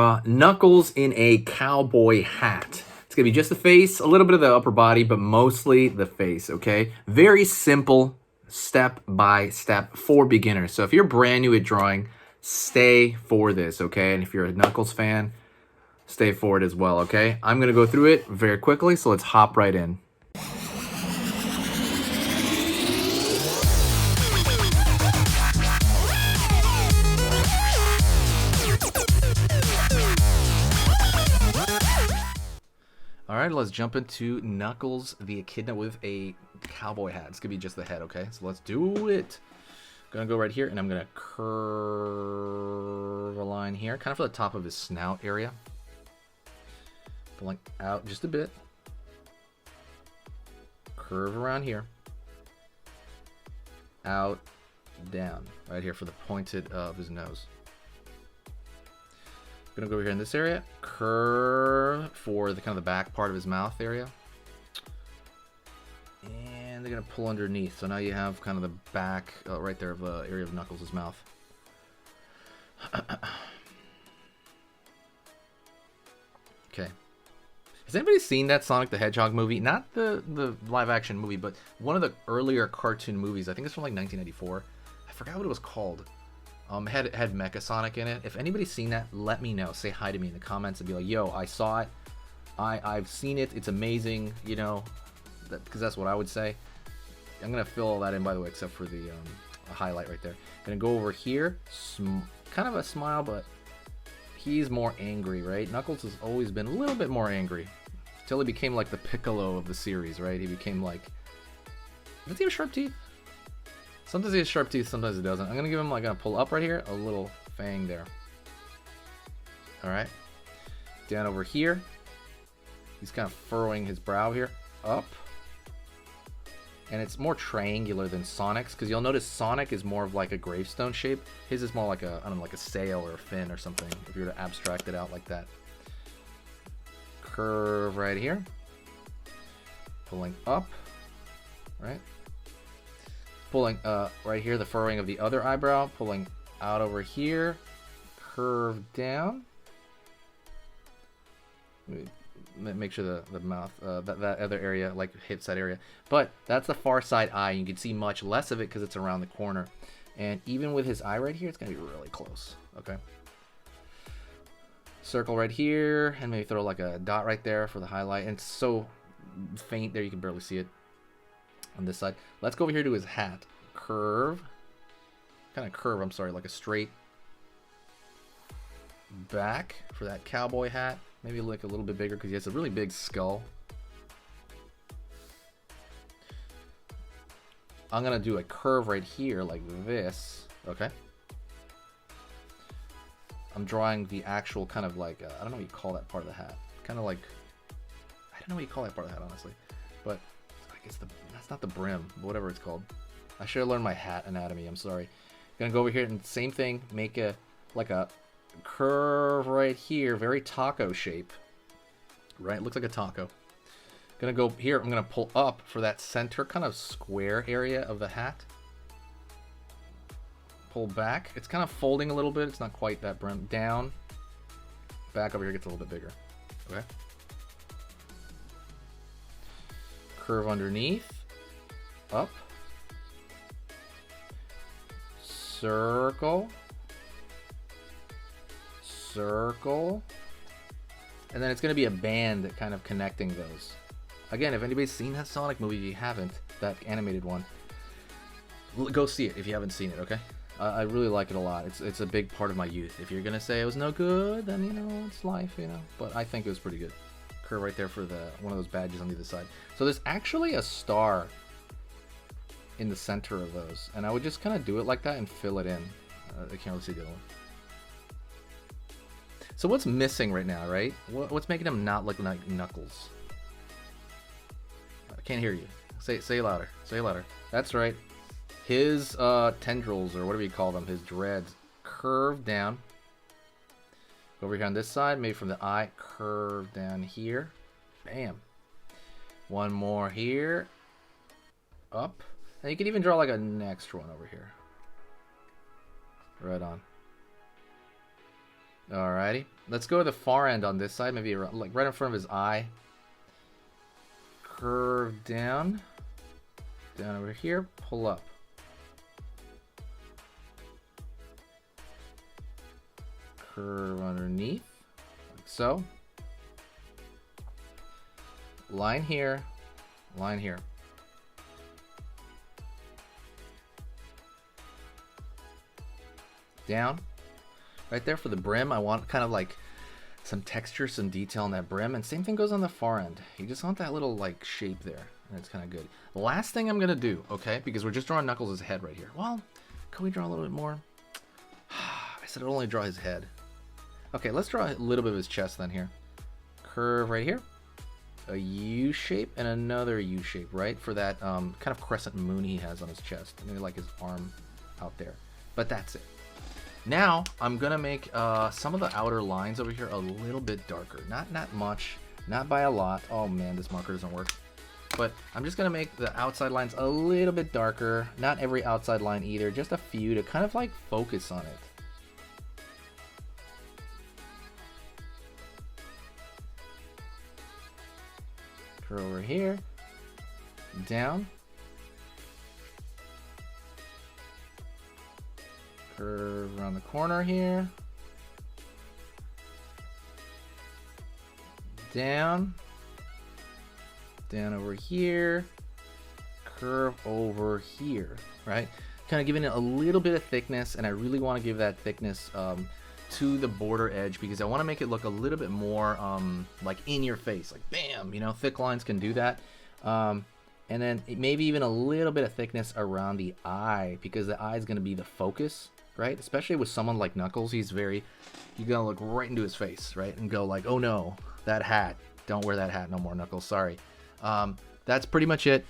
draw Knuckles in a cowboy hat. It's going to be just the face, a little bit of the upper body, but mostly the face, okay? Very simple step by step for beginners. So if you're brand new at drawing, stay for this, okay? And if you're a Knuckles fan, stay for it as well, okay? I'm going to go through it very quickly, so let's hop right in. All right, let's jump into Knuckles the Echidna with a cowboy hat. It's going to be just the head, okay? So let's do it. Going to go right here, and I'm going to curve a line here, kind of for the top of his snout area. Pulling out just a bit. Curve around here. Out, down. Right here for the pointed of his nose. Gonna go over here in this area, curve for the kind of the back part of his mouth area, and they're gonna pull underneath. So now you have kind of the back right there of the area of Knuckles' mouth. Okay. Has anybody seen that Sonic the Hedgehog movie? Not the live action movie, but one of the earlier cartoon movies. I think it's from like 1994. I forgot what it was called. Had Mecha Sonic in it. If anybody's seen that, let me know. Say hi to me in the comments and be like, yo, I saw it. I've seen it. It's amazing, you know, because that's what I would say. I'm going to fill all that in, by the way, except for the highlight right there. Going to go over here. Kind of a smile, but he's more angry, right? Knuckles has always been a little bit more angry. Until he became like the Piccolo of the series, right? He became like... Does he have sharp teeth? Sometimes he has sharp teeth, sometimes he doesn't. I'm going to give him, like, going to pull up right here, a little fang there. Alright. Down over here. He's kind of furrowing his brow here. Up. And it's more triangular than Sonic's, because you'll notice Sonic is more of like a gravestone shape. His is more like a, I don't know, like a sail or a fin or something, if you were to abstract it out like that. Curve right here. Pulling up. Right? Pulling right here, the furrowing of the other eyebrow, pulling out over here, curve down. Make sure the mouth, that other area, like hits that area. But that's the far side eye. You can see much less of it because it's around the corner. And even with his eye right here, it's going to be really close. Okay. Circle right here, and maybe throw like a dot right there for the highlight. And it's so faint there, you can barely see it. On this side. Let's go over here to his hat. Curve. Kind of curve, I'm sorry, like a straight back for that cowboy hat. Maybe like a little bit bigger because he has a really big skull. I'm going to do a curve right here like this. Okay. I'm drawing the actual kind of like, I don't know what you call that part of the hat. Kind of like, I don't know what you call that part of the hat, honestly. But that's not the brim, but whatever it's called. I should have learned my hat anatomy. I'm sorry. Gonna go over here and same thing. Make a like a curve right here, very taco shape. Right, looks like a taco. Gonna go here. I'm gonna pull up for that center kind of square area of the hat. Pull back. It's kind of folding a little bit. It's not quite that brim. Down. Back over here gets a little bit bigger. Okay. Curve underneath, up, circle, circle, and then it's going to be a band kind of connecting those. Again, if anybody's seen that Sonic movie, if you haven't, that animated one, go see it if you haven't seen it, okay? I really like it a lot. It's a big part of my youth. If you're going to say it was no good, then, you know, it's life, you know, but I think it was pretty good. Curve right there for the one of those badges on the other side. So there's actually a star in the center of those, and I would just kind of do it like that and fill it in. I can't really see the other one. So what's missing right now, right? What's making him not look like Knuckles? I can't hear you. Say louder. Say louder. That's right. His tendrils, or whatever you call them, his dreads, curve down. Over here on this side, maybe from the eye, curve down here. Bam. One more here. Up. And you can even draw like a next one over here. Right on. Alrighty. Let's go to the far end on this side, maybe around, like right in front of his eye. Curve down. Down over here, pull up. Curve underneath, like so. Line here, line here. Down. Right there for the brim, I want kind of like some texture, some detail on that brim, and same thing goes on the far end. You just want that little like shape there, and it's kind of good. The last thing I'm gonna do, okay, because we're just drawing Knuckles' head right here. Well, can we draw a little bit more? I said I'll only draw his head. Okay, let's draw a little bit of his chest then here. Curve right here. A U shape and another U shape, right? For that kind of crescent moon he has on his chest. Maybe like his arm out there. But that's it. Now, I'm going to make some of the outer lines over here a little bit darker. Not much, not by a lot. Oh man, this marker doesn't work. But I'm just going to make the outside lines a little bit darker. Not every outside line either, just a few to kind of like focus on it. Curve over here, down, curve around the corner here, down, down over here, curve over here, right? Kind of giving it a little bit of thickness, and I really want to give that thickness to the border edge because I want to make it look a little bit more like in your face, like bam, you know, thick lines can do that. And then maybe even a little bit of thickness around the eye because the eye is going to be the focus, right? Especially with someone like Knuckles, you're going to look right into his face, right? And go like, oh no, that hat, don't wear that hat no more, Knuckles, sorry. That's pretty much it.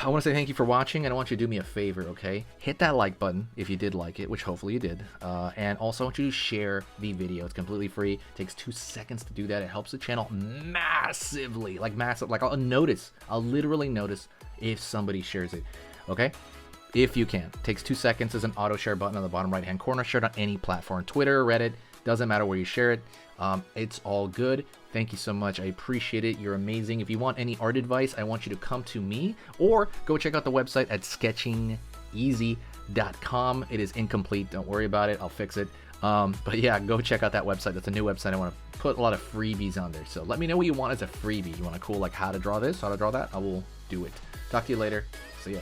I want to say thank you for watching, and I want you to do me a favor, okay? Hit that like button if you did like it, which hopefully you did. And also I want you to share the video. It's completely free. It takes 2 seconds to do that. It helps the channel massively, like massive. Like I'll literally notice if somebody shares it, okay? If you can. It takes 2 seconds. There's an auto share button on the bottom right hand corner. Share it on any platform, Twitter, Reddit, doesn't matter where you share it. It's all good. Thank you so much. I appreciate it. You're amazing. If you want any art advice, I want you to come to me or go check out the website at sketchingeasy.com. It is incomplete. Don't worry about it. I'll fix it. But yeah, go check out that website. That's a new website. I want to put a lot of freebies on there. So let me know what you want as a freebie. You want a cool, like how to draw this, how to draw that? I will do it. Talk to you later. See ya.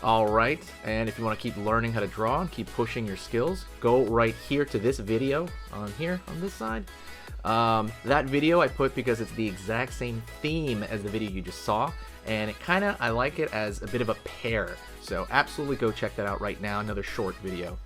Alright, and if you want to keep learning how to draw and keep pushing your skills, go right here to this video on here, on this side. That video I put because it's the exact same theme as the video you just saw, and I like it as a bit of a pair. So absolutely go check that out right now, another short video.